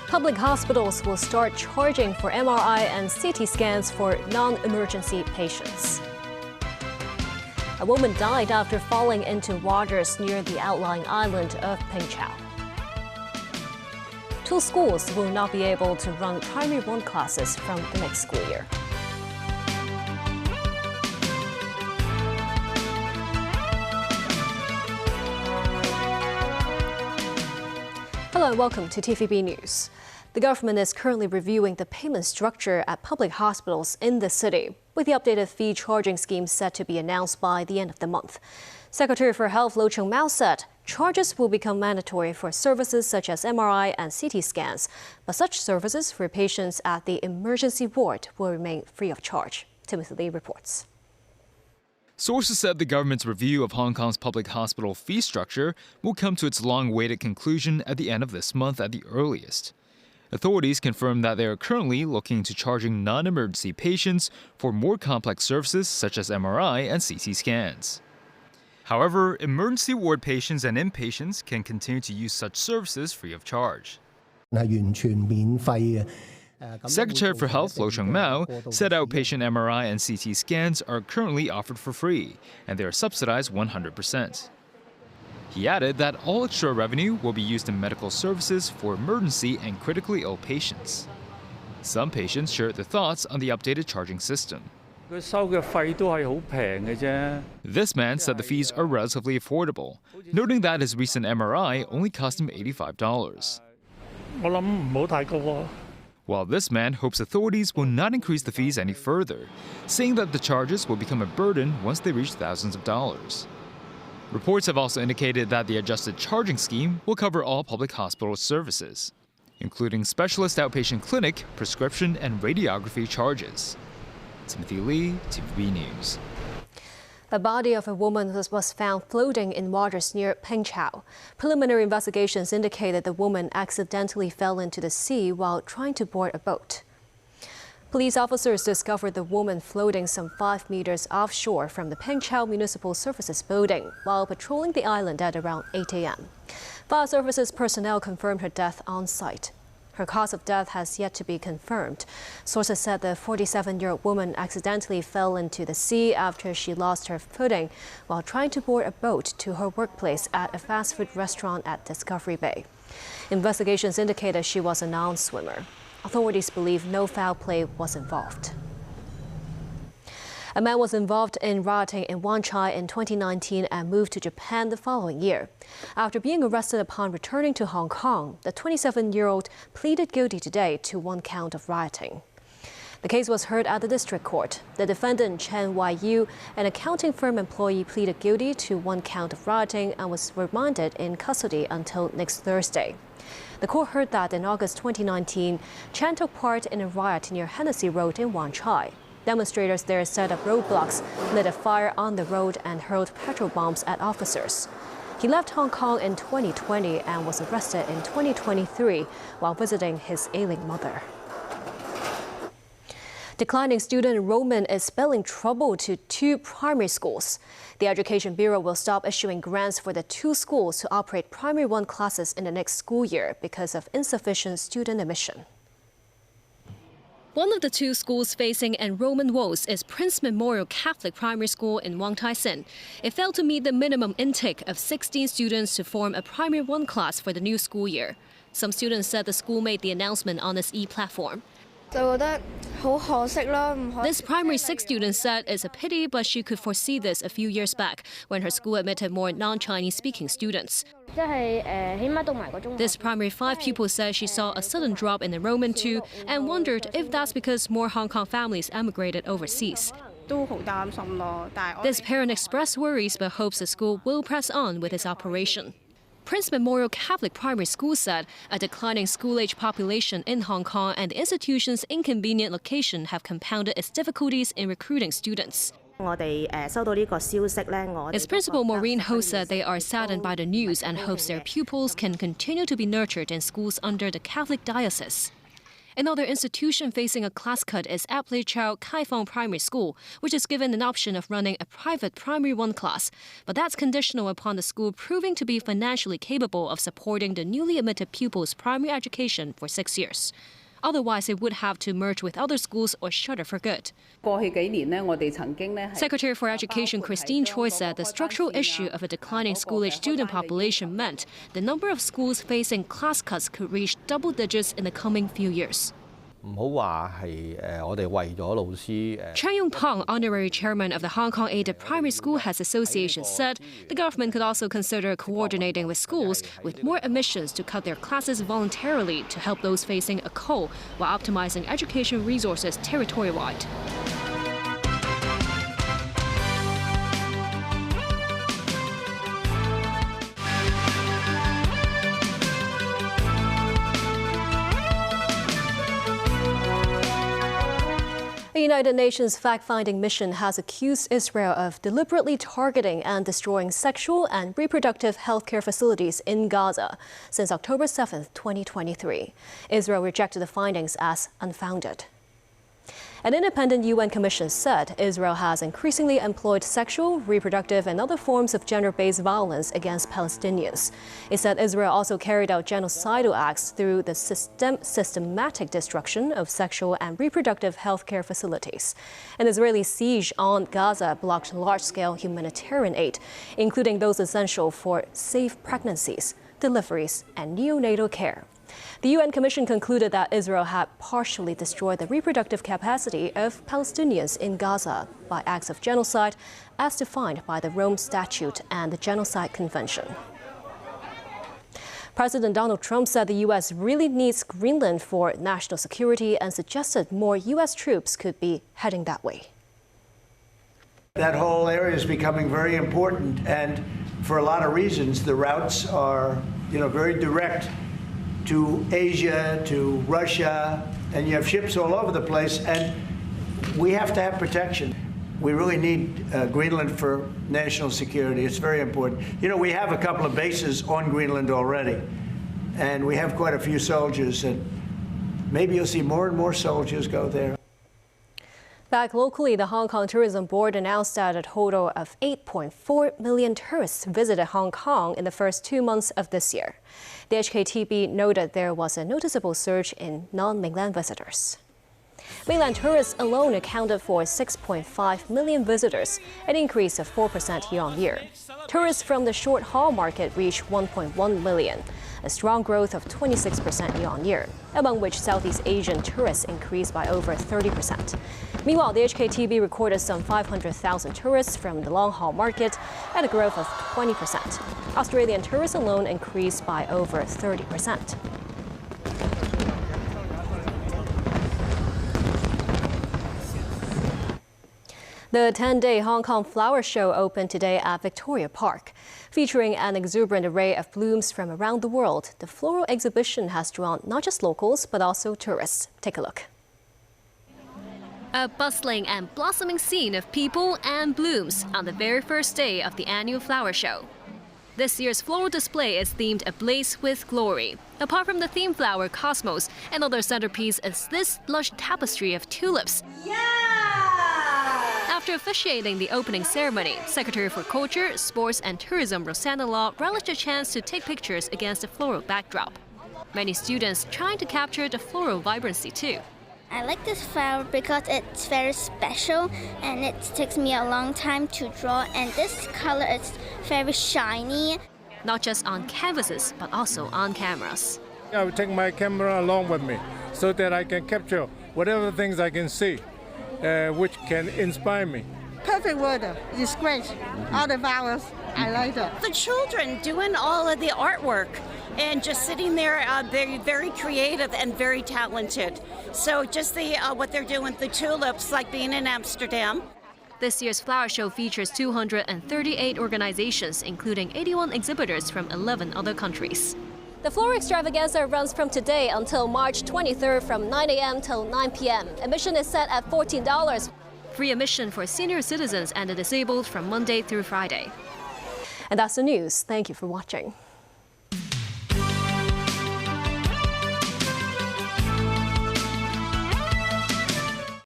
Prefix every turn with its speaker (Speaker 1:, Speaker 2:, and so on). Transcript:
Speaker 1: Public hospitals will start charging for MRI and CT scans for non-emergency patients. A woman died after falling into waters near the outlying island of Pengchao. 2 schools will not be able to run primary 1 classes from the next school year. Hello and welcome to TVB News. The government is currently reviewing the payment structure at public hospitals in the city, with the updated fee charging scheme set to be announced by the end of the month. Secretary for Health Lo Chung-Mao said charges will become mandatory for services such as MRI and CT scans, but such services for patients at the emergency ward will remain free of charge. Timothy Lee reports.
Speaker 2: Sources said the government's review of Hong Kong's public hospital fee structure will come to its long-awaited conclusion at the end of this month at the earliest. Authorities confirmed that they are currently looking into charging non-emergency patients for more complex services such as MRI and CT scans. However, emergency ward patients and inpatients can continue to use such services free of charge. Secretary for Health Lo Chung-Mao said outpatient MRI and CT scans are currently offered for free, and they are subsidized 100%. He added that all extra revenue will be used in medical services for emergency and critically ill patients. Some patients shared their thoughts on the updated charging system. This man said the fees are relatively affordable, noting that his recent MRI only cost him $85. While this man hopes authorities will not increase the fees any further, saying that the charges will become a burden once they reach thousands of dollars. Reports have also indicated that the adjusted charging scheme will cover all public hospital services, including specialist outpatient clinic, prescription, and radiography charges. Timothy Lee, TVB News.
Speaker 1: The body of a woman was found floating in waters near Pengchao. Preliminary investigations indicated the woman accidentally fell into the sea while trying to board a boat. Police officers discovered the woman floating some 5 meters offshore from the Pengchao Municipal Services building while patrolling the island at around 8 a.m. Fire services personnel confirmed her death on site. Her cause of death has yet to be confirmed. Sources said the 47-year-old woman accidentally fell into the sea after she lost her footing while trying to board a boat to her workplace at a fast food restaurant at Discovery Bay. Investigations indicated she was a non-swimmer. Authorities believe no foul play was involved. A man was involved in rioting in Wan Chai in 2019 and moved to Japan the following year. After being arrested upon returning to Hong Kong, the 27-year-old pleaded guilty today to 1 count of rioting. The case was heard at the district court. The defendant, Chen Wai-yu, an accounting firm employee, pleaded guilty to 1 count of rioting and was remanded in custody until next Thursday. The court heard that in August 2019, Chen took part in a riot near Hennessy Road in Wan Chai. Demonstrators there set up roadblocks, lit a fire on the road and hurled petrol bombs at officers. He left Hong Kong in 2020 and was arrested in 2023 while visiting his ailing mother. Declining student enrollment is spelling trouble to 2 primary schools. The Education Bureau will stop issuing grants for the 2 schools to operate primary 1 classes in the next school year because of insufficient student admission. One of the 2 schools facing enrollment woes is Prince Memorial Catholic Primary School in Wong Tai Sin. It failed to meet the minimum intake of 16 students to form a primary 1 class for the new school year. Some students said the school made the announcement on its e-platform. This primary 6 student said it's a pity, but she could foresee this a few years back when her school admitted more non-Chinese speaking students. This primary 5 pupil said she saw a sudden drop in enrollment too and wondered if that's because more Hong Kong families emigrated overseas. This parent expressed worries but hopes the school will press on with its operation. Prince Memorial Catholic Primary School said a declining school-age population in Hong Kong and the institution's inconvenient location have compounded its difficulties in recruiting students. Its principal Maureen Ho said they are saddened by the news and hopes their pupils can continue to be nurtured in schools under the Catholic diocese. Another institution facing a class cut is Plea Kaifeng Primary School, which is given an option of running a private Primary 1 class. But that's conditional upon the school proving to be financially capable of supporting the newly admitted pupils' primary education for 6 years. Otherwise, it would have to merge with other schools or shutter for good. Secretary for Education Christine Choi said the structural issue of a declining school-age student population meant the number of schools facing class cuts could reach double digits in the coming few years. Chen Yong-pong, honorary chairman of the Hong Kong Aided Primary School Heads Association, said the government could also consider coordinating with schools with more admissions to cut their classes voluntarily to help those facing a cold while optimizing education resources territory-wide. The United Nations fact-finding mission has accused Israel of deliberately targeting and destroying sexual and reproductive health care facilities in Gaza since October 7, 2023. Israel rejected the findings as unfounded. An independent UN commission said Israel has increasingly employed sexual, reproductive, and other forms of gender-based violence against Palestinians. It said Israel also carried out genocidal acts through the systematic destruction of sexual and reproductive health care facilities. An Israeli siege on Gaza blocked large-scale humanitarian aid, including those essential for safe pregnancies, deliveries, and neonatal care. The UN Commission concluded that Israel had partially destroyed the reproductive capacity of Palestinians in Gaza by acts of genocide as defined by the Rome Statute and the Genocide Convention. President Donald Trump said the U.S. really needs Greenland for national security and suggested more U.S. troops could be heading that way.
Speaker 3: That whole area is becoming very important, and for a lot of reasons, the routes are, very direct to Asia, to Russia, and you have ships all over the place, and we have to have protection. We really need Greenland for national security. It's very important. We have a couple of bases on Greenland already, and we have quite a few soldiers, and maybe you'll see more and more soldiers go there.
Speaker 1: Back locally, the Hong Kong Tourism Board announced that a total of 8.4 million tourists visited Hong Kong in the first 2 months of this year. The HKTB noted there was a noticeable surge in non-mainland visitors. Mainland tourists alone accounted for 6.5 million visitors, an increase of 4% year-on-year. Tourists from the short haul market reached 1.1 million, a strong growth of 26% year-on-year, among which Southeast Asian tourists increased by over 30%. Meanwhile, the HKTB recorded some 500,000 tourists from the long-haul market at a growth of 20%. Australian tourists alone increased by over 30%. The 10-day Hong Kong Flower Show opened today at Victoria Park. Featuring an exuberant array of blooms from around the world, the floral exhibition has drawn not just locals, but also tourists. Take a look. A bustling and blossoming scene of people and blooms on the very first day of the annual flower show. This year's floral display is themed Ablaze with Glory. Apart from the theme flower Cosmos, another centerpiece is this lush tapestry of tulips. After officiating the opening ceremony, Secretary for Culture, Sports and Tourism Rosanna Law relished a chance to take pictures against a floral backdrop. Many students trying to capture the floral vibrancy too.
Speaker 4: I like this flower because it's very special and it takes me a long time to draw, and this color is very shiny.
Speaker 1: Not just on canvases, but also on cameras.
Speaker 5: I will take my camera along with me so that I can capture whatever things I can see, which can inspire me.
Speaker 6: Perfect word. It's great. All the flowers, I like it.
Speaker 7: The children doing all of the artwork and just sitting there, they're very creative and very talented. So just what they're doing with the tulips, like being in Amsterdam.
Speaker 1: This year's flower show features 238 organizations, including 81 exhibitors from 11 other countries. The floral extravaganza runs from today until March 23rd from 9 a.m. till 9 p.m. Admission is set at $14. Free admission for senior citizens and the disabled from Monday through Friday. And that's the news. Thank you for watching.